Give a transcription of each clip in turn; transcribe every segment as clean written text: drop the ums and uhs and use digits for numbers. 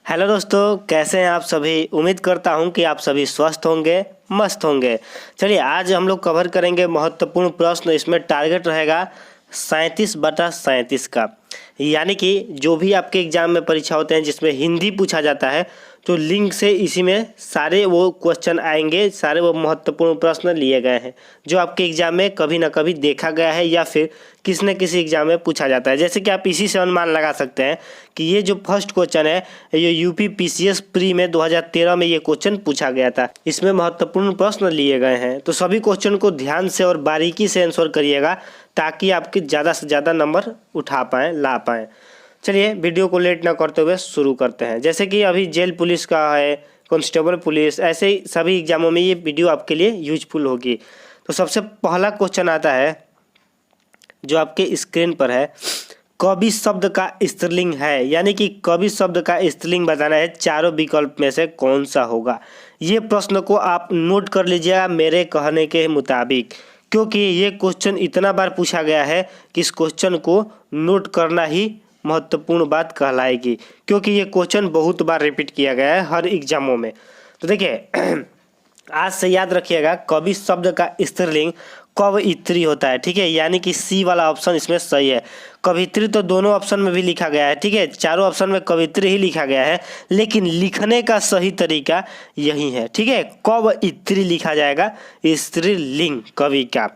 Hello दोस्तों, कैसे हैं आप सभी। उम्मीद करता हूं कि आप सभी स्वस्थ होंगे, मस्त होंगे। चलिए आज हम लोग कवर करेंगे महत्वपूर्ण प्रश्न। इसमें टारगेट रहेगा 37/37 का, यानी कि जो भी आपके एग्जाम में परीक्षा होते हैं जिसमें हिंदी पूछा जाता है तो लिंक से इसी में सारे वो क्वेश्चन आएंगे, सारे वो महत्वपूर्ण प्रश्न लिए गए हैं जो आपके एग्जाम में कभी ना कभी देखा गया है या फिर किसी न किसी एग्जाम में पूछा जाता है। जैसे कि आप इसी से अनुमान लगा सकते हैं कि ये जो फर्स्ट क्वेश्चन है ये यूपी पीसीएस प्री में 2013 में ये क्वेश्चन पूछा गया था। इसमें महत्वपूर्ण प्रश्न लिए गए हैं, तो सभी क्वेश्चन को ध्यान से और बारीकी से आंसर करिएगा ताकि आपके ज़्यादा से ज़्यादा नंबर उठा पाएँ, ला पाएँ। चलिए वीडियो को लेट ना करते हुए शुरू करते हैं। जैसे कि अभी जेल पुलिस का है, कांस्टेबल पुलिस, ऐसे ही सभी एग्जामों में ये वीडियो आपके लिए यूजफुल होगी। तो सबसे पहला क्वेश्चन आता है जो आपके स्क्रीन पर है, कवि शब्द का स्त्रीलिंग है, यानी कि कवि शब्द का स्त्रीलिंग बताना है, चारों विकल्प में से कौन सा होगा। ये प्रश्न को आप नोट कर लीजिएगा मेरे कहने के मुताबिक, क्योंकि ये क्वेश्चन इतना बार पूछा गया है कि इस क्वेश्चन को नोट करना ही महत्वपूर्ण बात कहलाएगी, क्योंकि ये क्वेश्चन बहुत बार रिपीट किया गया है हर एग्जामों में। तो देखिए आज से याद रखिएगा, कवि शब्द का स्त्रीलिंग कवयित्री होता है, ठीक है, यानी कि सी वाला ऑप्शन इसमें सही है। कवित्री तो दोनों ऑप्शन में भी लिखा गया है, ठीक है, चारों ऑप्शन में कवित्री ही लिखा गया है, लेकिन लिखने का सही तरीका यही है, ठीक है, कवयित्री लिखा जाएगा स्त्रीलिंग कवि का।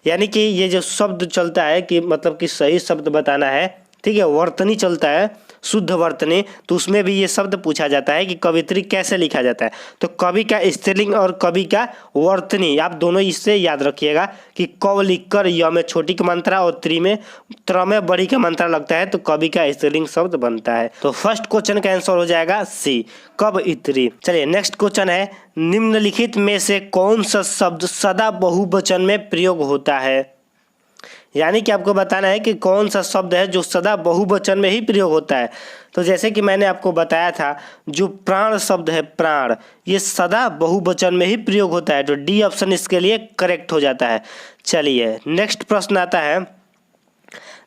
यानी कि ये जो शब्द चलता है कि मतलब कि सही शब्द बताना है, ठीक है, वर्तनी चलता है, शुद्ध वर्तनी, तो उसमें भी ये शब्द पूछा जाता है कि कवित्री कैसे लिखा जाता है। तो कवि का स्त्रीलिंग और कवि का वर्तनी आप दोनों इससे याद रखिएगा कि कव लिखकर य में छोटी की मात्रा और त्र में बड़ी का मात्रा लगता है तो कवि का स्त्रीलिंग शब्द बनता है। तो फर्स्ट क्वेश्चन का आंसर हो जाएगा सी, कवयित्री। चलिए नेक्स्ट क्वेश्चन है, निम्नलिखित में से कौन सा शब्द सदा बहुवचन में प्रयोग होता है। यानी कि आपको बताना है कि कौन सा शब्द है जो सदा बहुवचन में ही प्रयोग होता है। तो जैसे कि मैंने आपको बताया था, जो प्राण शब्द है, प्राण, ये सदा बहुवचन में ही प्रयोग होता है, तो डी ऑप्शन इसके लिए करेक्ट हो जाता है। चलिए नेक्स्ट प्रश्न आता है,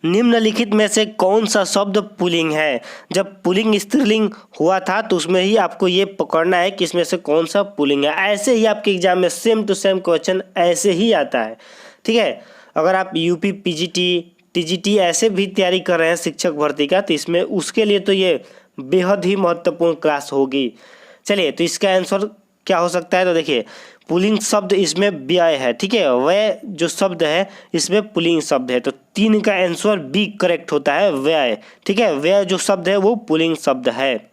निम्नलिखित में से कौन सा शब्द पुल्लिंग है। जब पुल्लिंग स्त्रीलिंग हुआ था तो उसमें ही आपको ये पकड़ना है कि इसमें से कौन सा पुल्लिंग है। ऐसे ही आपके एग्जाम में सेम टू सेम क्वेश्चन ऐसे ही आता है, ठीक है। अगर आप यूपी पीजीटी टीजीटी ऐसे भी तैयारी कर रहे हैं शिक्षक भर्ती का, तो इसमें उसके लिए तो ये बेहद ही महत्वपूर्ण क्लास होगी। चलिए तो इसका आंसर क्या हो सकता है, तो देखिए पुल्लिंग शब्द इसमें व्यय है, ठीक है, व्यय जो शब्द है इसमें पुल्लिंग शब्द है, तो 3 का आंसर बी करेक्ट होता है, व्यय, ठीक है, व्यय जो शब्द है वो पुल्लिंग शब्द है।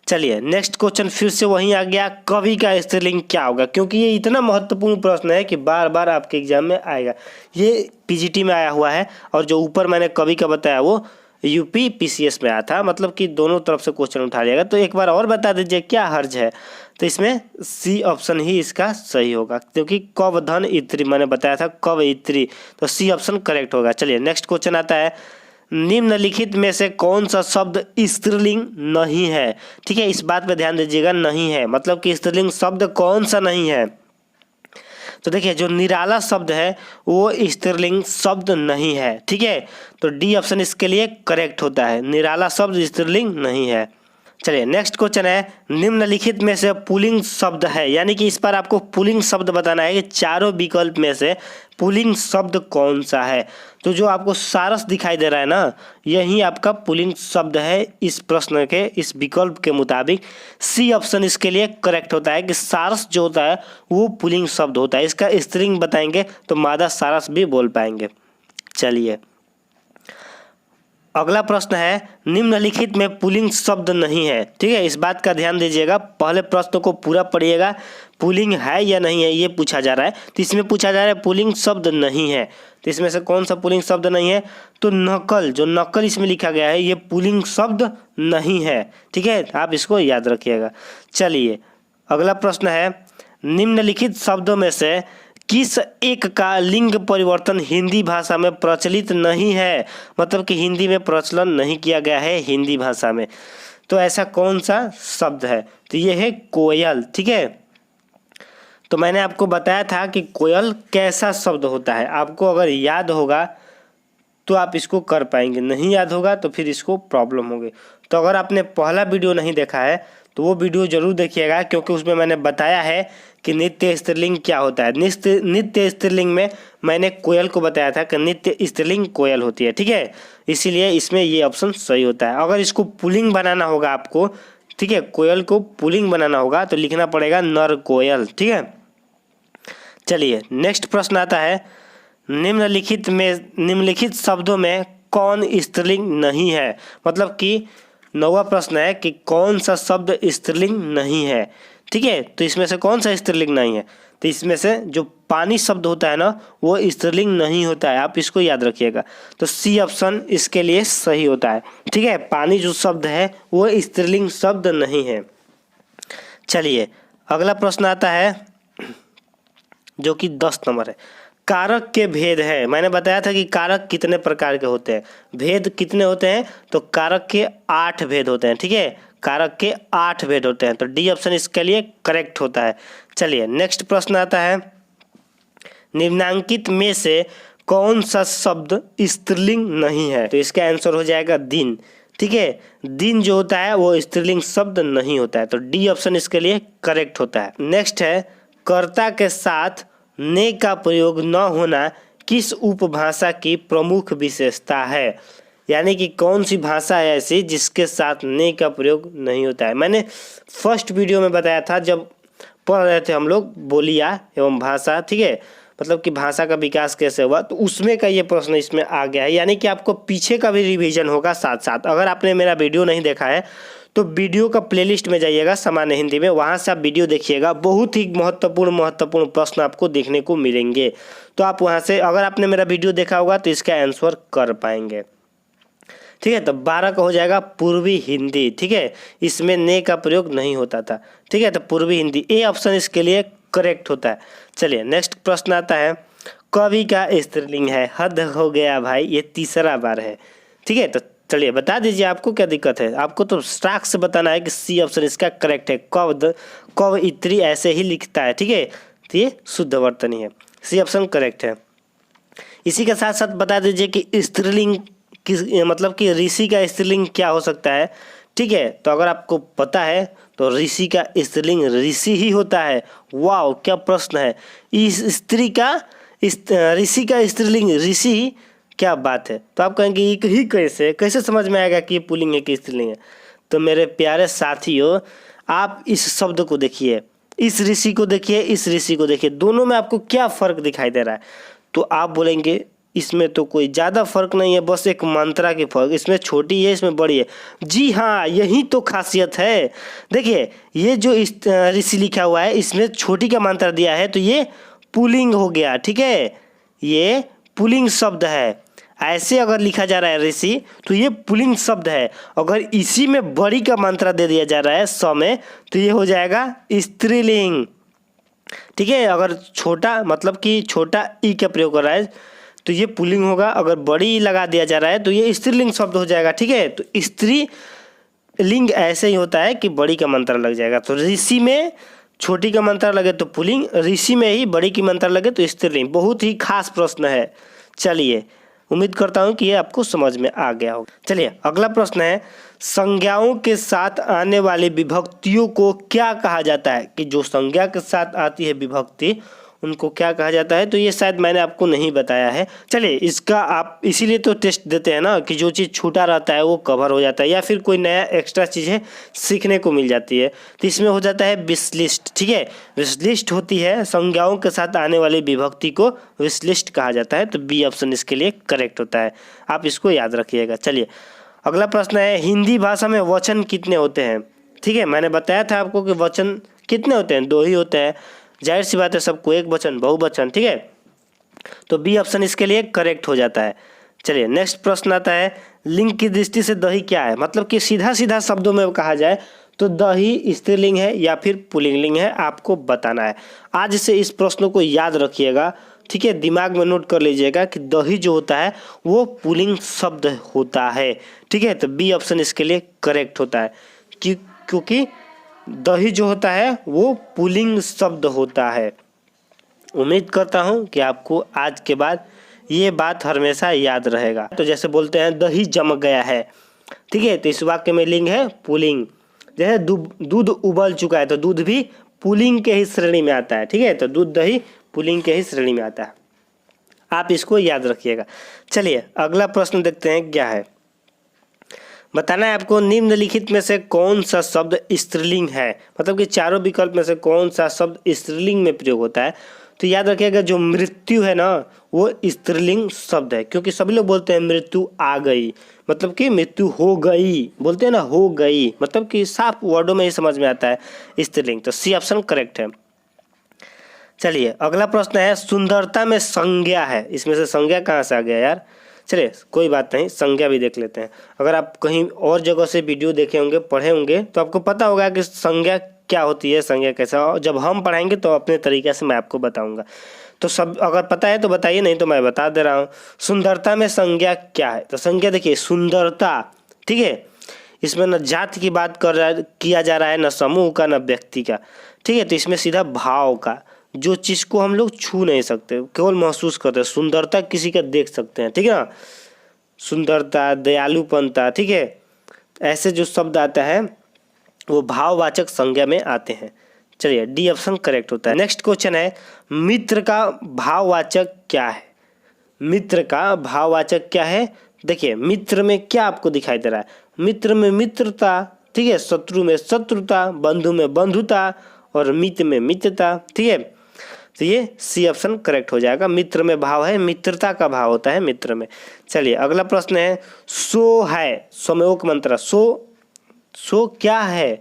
चलिए नेक्स्ट क्वेश्चन फिर से वहीं आ गया, कवि का स्त्रीलिंग क्या होगा, क्योंकि ये इतना महत्वपूर्ण प्रश्न है कि बार बार आपके एग्जाम में आएगा। ये पीजीटी में आया हुआ है और जो ऊपर मैंने कवि का बताया वो यूपी पीसीएस में आया था, मतलब कि दोनों तरफ से क्वेश्चन उठा लिएगा। तो एक बार और बता दीजिए क्या हर्ज है, तो इसमें सी ऑप्शन ही इसका सही होगा, क्योंकि कवधन इत्री मैंने बताया था, कवयित्री, तो सी ऑप्शन करेक्ट होगा। चलिए नेक्स्ट क्वेश्चन आता है, निम्नलिखित में से कौन सा शब्द स्त्रीलिंग नहीं है। ठीक है, इस बात पे ध्यान दीजिएगा, नहीं है मतलब कि स्त्रीलिंग शब्द कौन सा नहीं है। तो देखिए जो निराला शब्द है वो स्त्रीलिंग शब्द नहीं है, ठीक है, तो डी ऑप्शन इसके लिए करेक्ट होता है, निराला शब्द स्त्रीलिंग नहीं है। चलिए नेक्स्ट क्वेश्चन है, निम्नलिखित में से पुल्लिंग शब्द है, यानी कि इस पर आपको पुल्लिंग शब्द बताना है कि चारों विकल्प में से पुल्लिंग शब्द कौन सा है। तो जो आपको सारस दिखाई दे रहा है ना, यही आपका पुल्लिंग शब्द है इस प्रश्न के, इस विकल्प के मुताबिक सी ऑप्शन इसके लिए करेक्ट होता है कि सारस जो होता है वो पुल्लिंग शब्द होता है। इसका स्त्रीलिंग बताएंगे तो मादा सारस भी बोल पाएंगे। चलिए अगला प्रश्न है, निम्नलिखित में पुल्लिंग शब्द नहीं है, ठीक है, इस बात का ध्यान दीजिएगा, पहले प्रश्न को पूरा पढ़िएगा, पुल्लिंग है या नहीं है ये पूछा जा रहा है, तो इसमें पूछा जा रहा है पुल्लिंग शब्द नहीं है, तो इसमें से कौन सा पुल्लिंग शब्द नहीं है, तो नकल, जो नकल इसमें लिखा गया है ये पुल्लिंग शब्द नहीं है, ठीक है, आप इसको याद रखिएगा। चलिए अगला प्रश्न है, निम्नलिखित शब्दों में से किस एक का लिंग परिवर्तन हिंदी भाषा में प्रचलित नहीं है, मतलब कि हिंदी में प्रचलन नहीं किया गया है हिंदी भाषा में, तो ऐसा कौन सा शब्द है, तो ये है कोयल, ठीक है। तो मैंने आपको बताया था कि कोयल कैसा शब्द होता है, आपको अगर याद होगा तो आप इसको कर पाएंगे, नहीं याद होगा तो फिर इसको प्रॉब्लम होगी। तो अगर आपने पहला वीडियो नहीं देखा है तो वो वीडियो जरूर देखिएगा, क्योंकि उसमें मैंने बताया है कि नित्य स्त्रीलिंग क्या होता है। नित्य स्त्रीलिंग में मैंने कोयल को बताया था कि नित्य स्त्रीलिंग कोयल होती है, ठीक है। इसीलिए इसमें ये ऑप्शन सही होता है। अगर इसको पुल्लिंग बनाना होगा आपको, ठीक है, कोयल को पुल्लिंग बनाना होगा तो लिखना पड़ेगा नर कोयल, ठीक है। चलिए नेक्स्ट प्रश्न आता है, निम्नलिखित शब्दों में कौन स्त्रीलिंग नहीं है। मतलब कि 9वां प्रश्न है कि कौन सा शब्द स्त्रीलिंग नहीं है, ठीक है। तो इसमें से कौन सा स्त्रीलिंग नहीं है, तो इसमें से जो पानी शब्द होता है ना वो स्त्रीलिंग नहीं होता है, आप इसको याद रखिएगा। तो सी ऑप्शन इसके लिए सही होता है, ठीक है। पानी जो शब्द है वो स्त्रीलिंग शब्द नहीं है। चलिए अगला प्रश्न आता है जो कि 10 नंबर है, कारक के भेद है। मैंने बताया था कि कारक कितने प्रकार के होते हैं, भेद कितने होते हैं, तो कारक के 8 भेद होते हैं, ठीक है। कारक के 8 भेद होते हैं, तो डी ऑप्शन इसके लिए करेक्ट होता है। चलिए नेक्स्ट प्रश्न आता है, निम्नांकित में से कौन सा शब्द स्त्रीलिंग नहीं है। तो इसका आंसर हो जाएगा दिन, ठीक है। दिन जो होता है वो स्त्रीलिंग शब्द नहीं होता है, तो डी ऑप्शन इसके लिए करेक्ट होता है। नेक्स्ट है, कर्ता के साथ ने का प्रयोग न होना किस उपभाषा की प्रमुख विशेषता है। यानी कि कौन सी भाषा है ऐसी जिसके साथ ने का प्रयोग नहीं होता है। मैंने फर्स्ट वीडियो में बताया था जब पढ़ रहे थे हम लोग बोलियां एवं भाषा, ठीक है, मतलब कि भाषा का विकास कैसे हुआ, तो उसमें का ये प्रश्न इसमें आ गया है। यानी कि आपको पीछे का भी रिवीजन होगा साथ साथ। अगर आपने मेरा वीडियो नहीं देखा है तो वीडियो का प्लेलिस्ट में जाइएगा सामान्य हिंदी में, वहाँ से आप वीडियो देखिएगा। बहुत ही महत्वपूर्ण प्रश्न आपको देखने को मिलेंगे। तो आप वहाँ से अगर आपने मेरा वीडियो देखा होगा तो इसका आंसर कर पाएंगे, ठीक है। तो 12 का हो जाएगा पूर्वी हिंदी, ठीक है। इसमें ने का प्रयोग नहीं होता था, ठीक है। तो पूर्वी हिंदी ए ऑप्शन इसके लिए करेक्ट होता है। चलिए नेक्स्ट प्रश्न आता है, कवि का स्त्रीलिंग है। हद हो गया भाई, ये तीसरा बार है, ठीक है। तो चलिए बता दीजिए आपको क्या दिक्कत है। आपको तो स्टार्ट से बताना है कि सी ऑप्शन इसका करेक्ट है। कवयित्री ऐसे ही लिखता है, ठीक है। तो ये शुद्ध वर्तनी है, सी ऑप्शन करेक्ट है। इसी के साथ साथ बता दीजिए कि स्त्रीलिंग किस, मतलब कि ऋषि का स्त्रीलिंग क्या हो सकता है, ठीक है। तो अगर आपको पता है तो ऋषि का स्त्रीलिंग ऋषि ही होता है। वाह क्या प्रश्न है, इस स्त्री का ऋषि का स्त्रीलिंग ऋषि ही, क्या बात है। तो आप कहेंगे ये कैसे समझ में आएगा कि ये पुल्लिंग है कि स्त्रीलिंग है। तो मेरे प्यारे साथियों, आप इस शब्द को देखिए, इस ऋषि को देखिए, इस ऋषि को देखिए, दोनों में आपको क्या फर्क दिखाई दे रहा है। तो आप बोलेंगे इसमें तो कोई ज़्यादा फर्क नहीं है, बस एक मात्रा की फर्क, इसमें छोटी है इसमें बड़ी है। जी हाँ, यही तो खासियत है। देखिए ये जो ऋषि लिखा हुआ है इसमें छोटी का मात्रा दिया है तो ये पुल्लिंग हो गया, ठीक है। ये पुल्लिंग शब्द है। ऐसे अगर लिखा जा रहा है ऋषि तो ये पुल्लिंग शब्द है। अगर इसी में बड़ी का मात्रा दे दिया जा रहा है स में तो ये हो जाएगा स्त्रीलिंग, ठीक है। अगर छोटा मतलब कि छोटा ई का प्रयोग कर रहा है तो ये पुल्लिंग होगा। अगर बड़ी लगा दिया जा रहा है तो ये स्त्रीलिंग शब्द हो जाएगा, ठीक है। तो स्त्री लिंग ऐसे ही होता है कि बड़ी का मंत्र लग जाएगा। तो ऋषि में छोटी का मंत्र लगे तो पुल्लिंग, ऋषि में ही बड़ी की मंत्र लगे तो स्त्रीलिंग। बहुत ही खास प्रश्न है। चलिए उम्मीद करता हूँ कि ये आपको समझ में आ गया होगा। चलिए अगला प्रश्न है, संज्ञाओं के साथ आने वाली विभक्तियों को क्या कहा जाता है। कि जो संज्ञा के साथ आती है विभक्ति उनको क्या कहा जाता है। तो ये शायद मैंने आपको नहीं बताया है। चलिए इसका आप इसीलिए तो टेस्ट देते हैं ना कि जो चीज़ छूटा रहता है वो कवर हो जाता है या फिर कोई नया एक्स्ट्रा चीज़ें सीखने को मिल जाती है। तो इसमें हो जाता है विश्लिष्ट, ठीक है। विश्लिष्ट होती है, संज्ञाओं के साथ आने वाली विभक्ति को विश्लिष्ट कहा जाता है। तो बी ऑप्शन इसके लिए करेक्ट होता है, आप इसको याद रखिएगा। चलिए अगला प्रश्न है, हिंदी भाषा में वचन कितने होते हैं। ठीक है, मैंने बताया था आपको कि वचन कितने होते हैं, 2 ही होते हैं। जाहिर सी बात है सबको एक वचन बहुवचन, ठीक है। तो बी ऑप्शन इसके लिए करेक्ट हो जाता है। चलिए नेक्स्ट प्रश्न आता है, लिंग की दृष्टि से दही क्या है। मतलब कि सीधा सीधा शब्दों में कहा जाए तो दही स्त्रीलिंग है या फिर पुल्लिंग है, आपको बताना है। आज से इस प्रश्न को याद रखिएगा, ठीक है, दिमाग में नोट कर लीजिएगा कि दही जो होता है वो पुल्लिंग शब्द होता है, ठीक है। तो बी ऑप्शन इसके लिए करेक्ट होता है क्योंकि दही जो होता है वो पुल्लिंग शब्द होता है। उम्मीद करता हूँ कि आपको आज के बाद ये बात हमेशा याद रहेगा। तो जैसे बोलते हैं दही जम गया है, ठीक है, तो इस वाक्य में लिंग है पुल्लिंग। जैसे दूध उबल चुका है तो दूध भी पुल्लिंग के ही श्रेणी में आता है, ठीक है, तो दूध दही पुल्लिंग के ही श्रेणी में आता है, आप इसको याद रखिएगा। चलिए अगला प्रश्न देखते हैं क्या है। बताना है आपको निम्नलिखित में से कौन सा शब्द स्त्रीलिंग है, मतलब कि चारों विकल्प में से कौन सा शब्द स्त्रीलिंग में प्रयोग होता है। तो याद रखिएगा जो मृत्यु है ना वो स्त्रीलिंग शब्द है, क्योंकि सभी लोग बोलते हैं मृत्यु आ गई, मतलब कि मृत्यु हो गई, बोलते हैं ना हो गई, मतलब कि साफ वर्डों में ही समझ में आता है स्त्रीलिंग। तो सी ऑप्शन करेक्ट है। चलिए अगला प्रश्न है सुंदरता में संज्ञा है, इसमें से संज्ञा कहाँ से आ गया यार। चलिए कोई बात नहीं, संज्ञा भी देख लेते हैं। अगर आप कहीं और जगह से वीडियो देखे होंगे, पढ़े होंगे, तो आपको पता होगा कि संज्ञा क्या होती है, संज्ञा कैसा, और जब हम पढ़ाएंगे तो अपने तरीके से मैं आपको बताऊंगा। तो सब अगर पता है तो बताइए, नहीं तो मैं बता दे रहा हूँ। सुंदरता में संज्ञा क्या है, तो संज्ञा देखिए सुंदरता, ठीक है, इसमें न जाति की बात किया जा रहा है, न समूह का, न व्यक्ति का, ठीक है, तो इसमें सीधा भाव का, जो चीज़ को हम लोग छू नहीं सकते, केवल महसूस करते हैं। सुंदरता किसी का देख सकते हैं, ठीक है ना, सुंदरता, दयालुपनता, ठीक है, ऐसे जो शब्द आता है वो भाववाचक संज्ञा में आते हैं। चलिए डी ऑप्शन करेक्ट होता है। नेक्स्ट क्वेश्चन है मित्र का भाववाचक क्या है। मित्र का भाववाचक क्या है, देखिए मित्र में क्या आपको दिखाई दे रहा है, मित्र में मित्रता, ठीक है, शत्रु में शत्रुता, बंधु में बंधुता और मित्र में मित्रता, ठीक है, तो ये सी ऑप्शन करेक्ट हो जाएगा। मित्र में भाव है, मित्रता का भाव होता है मित्र में। चलिए अगला प्रश्न है सो है, सो में ओक मंत्रा, सो क्या है,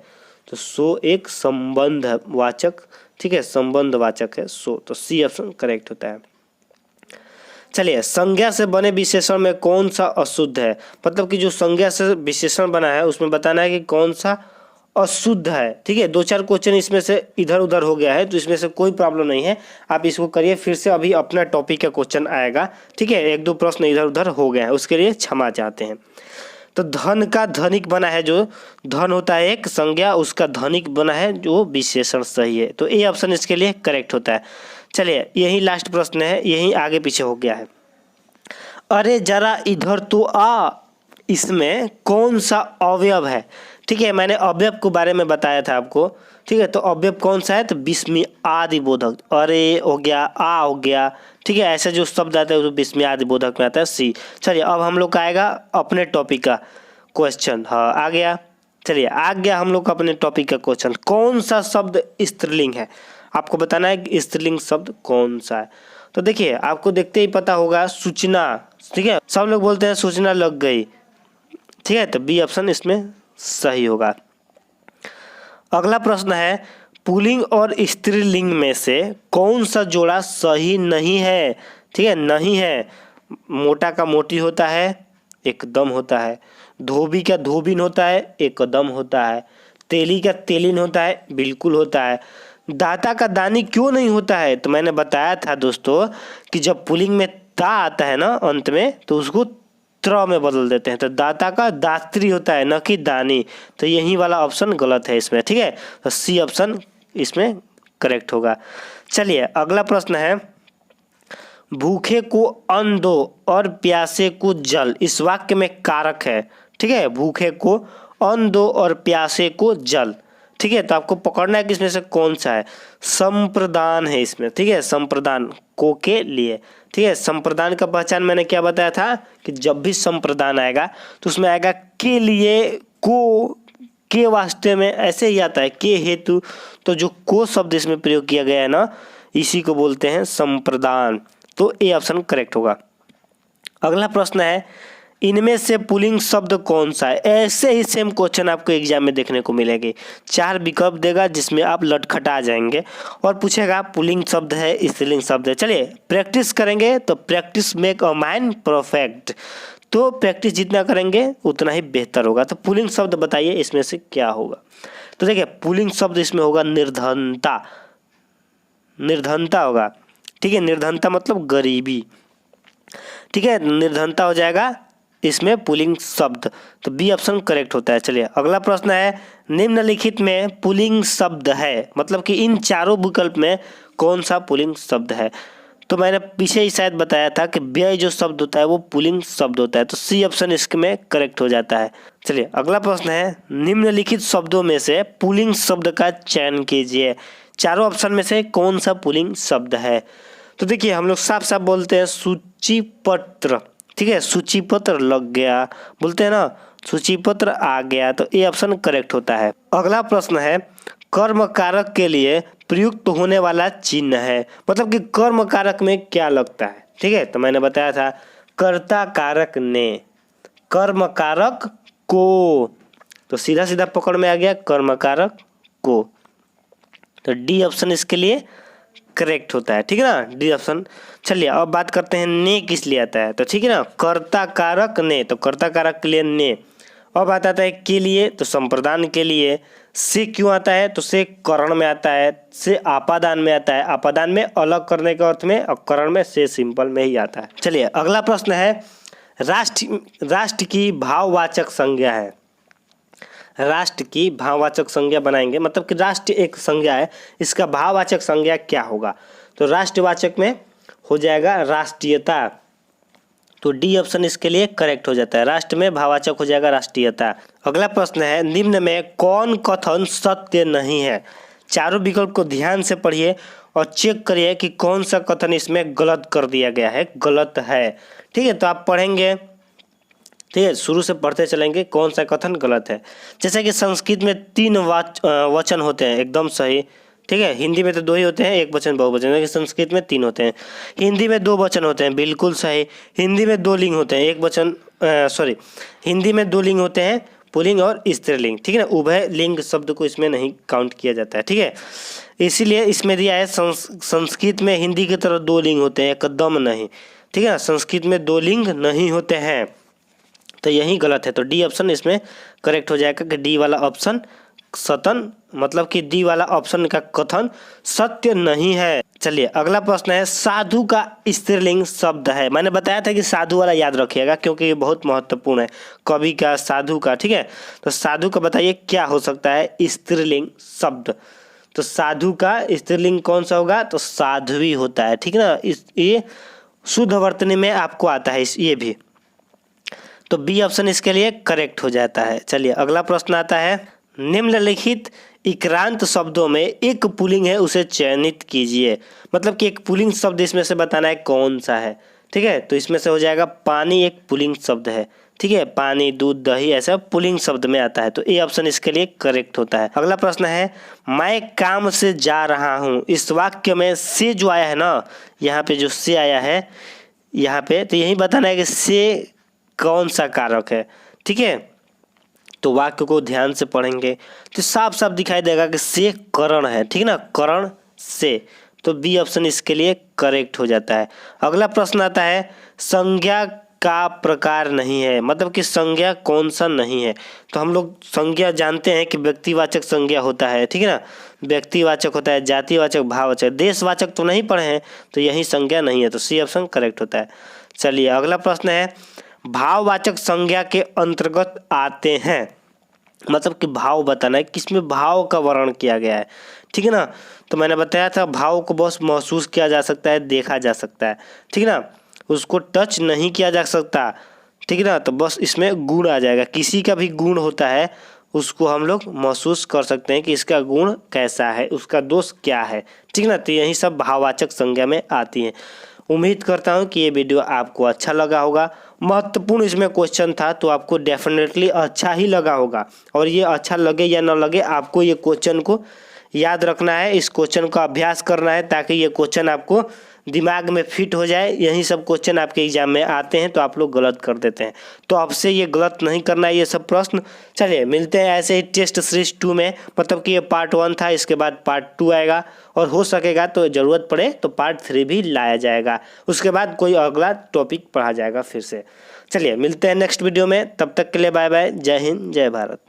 तो सो एक संबंध वाचक, ठीक है, संबंध वाचक है सो, तो सी ऑप्शन करेक्ट होता है। चलिए संज्ञा से बने विशेषण में कौन सा अशुद्ध है, मतलब कि जो संज्ञा से विशेषण बना है उसमें बताना है कि कौन सा अशुद्ध है, ठीक है। दो चार क्वेश्चन इसमें से इधर उधर हो गया है तो इसमें से कोई प्रॉब्लम नहीं है, आप इसको करिए, फिर से अभी अपना टॉपिक का क्वेश्चन आएगा, ठीक है, एक दो प्रश्न इधर उधर हो गया है, उसके लिए क्षमा चाहते हैं। तो धन का धनिक बना है, जो धन होता है एक संज्ञा, उसका धनिक बना है जो विशेषण सही है, तो ए ऑप्शन इसके लिए करेक्ट होता है। चलिए यही लास्ट प्रश्न है, यही आगे पीछे हो गया है। अरे जरा इधर तो आ, इसमें कौन सा अवयव है, ठीक है, मैंने अवयव के बारे में बताया था आपको, ठीक है, तो अवयव कौन सा है, तो विस्मय आदि बोधक, अरे हो गया, आ हो गया, ठीक है, ऐसे जो शब्द आता है वो विस्मय आदि बोधक में आता है सी। चलिए अब हम लोग का आएगा अपने टॉपिक का क्वेश्चन, हाँ आ गया। चलिए आ गया हम लोग का अपने टॉपिक का क्वेश्चन, कौन सा शब्द स्त्रीलिंग है, आपको बताना है कि स्त्रीलिंग शब्द कौन सा है। तो देखिए आपको देखते ही पता होगा सूचना, ठीक है, सब लोग बोलते हैं सूचना लग गई, ठीक है, तो बी ऑप्शन इसमें सही होगा। अगला प्रश्न है पुल्लिंग और स्त्रीलिंग में से कौन सा जोड़ा सही नहीं है, ठीक है, नहीं है। मोटा का मोटी होता है, एकदम होता है, धोबी का धोबिन होता है, एकदम होता है, तेली का तेलिन होता है, बिल्कुल होता है, दाता का दानी क्यों नहीं होता है, तो मैंने बताया था दोस्तों कि जब पुल्लिंग में ता आता है ना अंत में तो उसको त्र में बदल देते हैं, तो दाता का दात्री होता है न कि दानी, तो यही वाला ऑप्शन गलत है इसमें, ठीक है, तो सी ऑप्शन इसमें करेक्ट होगा। चलिए अगला प्रश्न है भूखे को अन्न दो और प्यासे को जल, इस वाक्य में कारक है, ठीक है, भूखे को अन्न दो और प्यासे को जल, ठीक है, तो आपको पकड़ना है कि इसमें से कौन सा है, संप्रदान है इसमें, ठीक है, संप्रदान को के लिए, ठीक है, संप्रदान का पहचान मैंने क्या बताया था कि जब भी संप्रदान आएगा तो उसमें आएगा के लिए, को, के वास्ते में, ऐसे ही आता है, के हेतु, तो जो को शब्द इसमें प्रयोग किया गया है ना इसी को बोलते हैं संप्रदान, तो ए ऑप्शन करेक्ट होगा। अगला प्रश्न है इनमें से पुल्लिंग शब्द कौन सा है, ऐसे ही सेम क्वेश्चन आपको एग्जाम में देखने को मिलेगी, चार विकल्प देगा जिसमें आप लटखटा जाएंगे और पूछेगा पुल्लिंग शब्द है स्त्रीलिंग शब्द है। चलिए प्रैक्टिस करेंगे तो practice make a man perfect, तो प्रैक्टिस जितना करेंगे उतना ही बेहतर होगा। तो पुल्लिंग शब्द बताइए इसमें से क्या होगा, तो देखिए पुल्लिंग शब्द इसमें होगा निर्धनता, निर्धनता होगा, ठीक है, निर्धनता मतलब गरीबी, ठीक है, निर्धनता हो जाएगा इसमें पुल्लिंग शब्द, तो बी ऑप्शन करेक्ट होता है। चलिए अगला प्रश्न है निम्नलिखित में पुल्लिंग शब्द है, मतलब कि इन चारों विकल्प में कौन सा पुल्लिंग शब्द है, तो मैंने पीछे ही शायद बताया था कि व्यय जो शब्द होता है वो पुल्लिंग शब्द होता है, तो सी ऑप्शन इसमें करेक्ट हो जाता है। चलिए अगला प्रश्न है, निम्नलिखित शब्दों में से पुल्लिंग शब्द का चयन कीजिए। चारों ऑप्शन में से कौन सा पुल्लिंग शब्द है? तो देखिए हम लोग साफ साफ बोलते हैं सूची पत्र, ठीक है, सूची पत्र लग गया, बोलते हैं ना सूची पत्र आ गया, तो ए ऑप्शन करेक्ट होता है। अगला प्रश्न है, कर्म कारक के लिए प्रयुक्त होने वाला चिन्ह है, मतलब कि कर्म कारक में क्या लगता है, ठीक है, तो मैंने बताया था कर्ता कारक ने, कर्म कारक को, तो सीधा सीधा पकड़ में आ गया कर्म कारक को, तो डी ऑप्शन इसके लिए करेक्ट होता है, ठीक है ना, डी ऑप्शन। चलिए अब बात करते हैं ने किस लिए आता है, तो ठीक है ना, कर्ता कारक ने, तो कर्ता कारक के लिए ने। अब आता है के लिए, तो संप्रदान के लिए। से क्यों आता है, तो से करण में आता है, से आपादान में आता है, आपादान में अलग करने के अर्थ में, और करण में से सिंपल में ही आता है। चलिए अगला प्रश्न है, राष्ट्र की भाववाचक संज्ञा है, राष्ट्र की भाववाचक संज्ञा बनाएंगे, मतलब कि राष्ट्र एक संज्ञा है, इसका भाववाचक संज्ञा क्या होगा, तो राष्ट्रवाचक में हो जाएगा राष्ट्रीयता, तो डी ऑप्शन इसके लिए करेक्ट हो जाता है, राष्ट्र में भाववाचक हो जाएगा राष्ट्रीयता। अगला प्रश्न है, निम्न में कौन कथन सत्य नहीं है? चारों विकल्प को ध्यान से पढ़िए और चेक करिए कि कौन सा कथन इसमें गलत कर दिया गया है, गलत है, ठीक है, तो आप पढ़ेंगे, ठीक है, शुरू से पढ़ते चलेंगे कौन सा कथन गलत है। जैसे कि संस्कृत में 3 वचन होते हैं, एकदम सही, ठीक है, हिंदी में तो 2 ही होते हैं, एक वचन बहुवचन, लेकिन संस्कृत में 3 होते हैं। हिंदी में 2 वचन होते हैं, बिल्कुल सही। हिंदी में 2 लिंग होते हैं, एक वचन हिंदी में 2 लिंग होते हैं, पुल्लिंग और स्त्रीलिंग, ठीक है ना, उभय लिंग शब्द को इसमें नहीं काउंट किया जाता है, ठीक है, इसीलिए इसमें दिया है संस्कृत में हिंदी की तरह 2 लिंग होते हैं, एकदम नहीं, ठीक है ना, संस्कृत में 2 लिंग नहीं होते हैं, तो यही गलत है, तो डी ऑप्शन इसमें करेक्ट हो जाएगा कि डी वाला ऑप्शन सतन, मतलब कि डी वाला ऑप्शन का कथन सत्य नहीं है। चलिए अगला प्रश्न है, साधु का स्त्रीलिंग शब्द है, मैंने बताया था कि साधु वाला याद रखिएगा क्योंकि ये बहुत महत्वपूर्ण है, कवि का, साधु का, ठीक है, तो साधु का बताइए क्या हो सकता है स्त्रीलिंग शब्द, तो साधु का स्त्रीलिंग कौन सा होगा, तो साध्वी होता है, ठीक है ना, ये शुद्ध वर्तनी में आपको आता है ये भी, तो बी ऑप्शन इसके लिए करेक्ट हो जाता है। चलिए अगला प्रश्न आता है, निम्नलिखित इक्रांत शब्दों में एक पुल्लिंग है उसे चयनित कीजिए, मतलब कि एक पुल्लिंग शब्द इसमें से बताना है कौन सा है, ठीक है, तो इसमें से हो जाएगा पानी एक पुल्लिंग शब्द है, ठीक है, पानी, दूध, दही, ऐसा पुल्लिंग शब्द में आता है, तो ए ऑप्शन इसके लिए करेक्ट होता है। अगला प्रश्न है, मैं काम से जा रहा हूँ, इस वाक्य में से जो आया है ना, यहाँ पे जो से आया है यहाँ पे, तो यही बताना है कि से कौन सा कारक है, ठीक है, तो वाक्य को ध्यान से पढ़ेंगे तो साफ साफ दिखाई देगा कि से करण है, ठीक है ना, करण से, तो बी ऑप्शन इसके लिए करेक्ट हो जाता है। अगला प्रश्न आता है, संज्ञा का प्रकार नहीं है, मतलब कि संज्ञा कौन सा नहीं है, तो हम लोग संज्ञा जानते हैं कि व्यक्तिवाचक संज्ञा होता है, ठीक है ना, व्यक्तिवाचक होता है, जातिवाचक, भाववाचक, देशवाचक तो नहीं पढ़े हैं, तो यही संज्ञा नहीं है, तो सी ऑप्शन करेक्ट होता है। चलिए अगला प्रश्न है, भाववाचक संज्ञा के अंतर्गत आते हैं, मतलब कि भाव बताना है, किसमें भाव का वर्णन किया गया है, ठीक है ना, तो मैंने बताया था भाव को बस महसूस किया जा सकता है, देखा जा सकता है, ठीक है ना, उसको टच नहीं किया जा सकता, ठीक है ना, तो बस इसमें गुण आ जाएगा, किसी का भी गुण होता है उसको हम लोग महसूस कर सकते हैं कि इसका गुण कैसा है, उसका दोष क्या है, ठीक है ना, तो यही सब भाववाचक संज्ञा में आती है। उम्मीद करता हूँ कि ये वीडियो आपको अच्छा लगा होगा, महत्वपूर्ण इसमें क्वेश्चन था, तो आपको डेफिनेटली अच्छा ही लगा होगा, और ये अच्छा लगे या न लगे आपको ये क्वेश्चन को याद रखना है, इस क्वेश्चन का अभ्यास करना है, ताकि ये क्वेश्चन आपको दिमाग में फिट हो जाए। यही सब क्वेश्चन आपके एग्जाम में आते हैं तो आप लोग गलत कर देते हैं, तो आपसे ये गलत नहीं करना है ये सब प्रश्न। चलिए मिलते हैं ऐसे ही टेस्ट सीरीज 2 में, मतलब कि ये पार्ट 1 था, इसके बाद पार्ट 2 आएगा, और हो सकेगा तो ज़रूरत पड़े तो पार्ट 3 भी लाया जाएगा, उसके बाद कोई अगला टॉपिक पढ़ा जाएगा फिर से। चलिए मिलते हैं नेक्स्ट वीडियो में, तब तक के लिए बाय बाय, जय हिंद, जय भारत।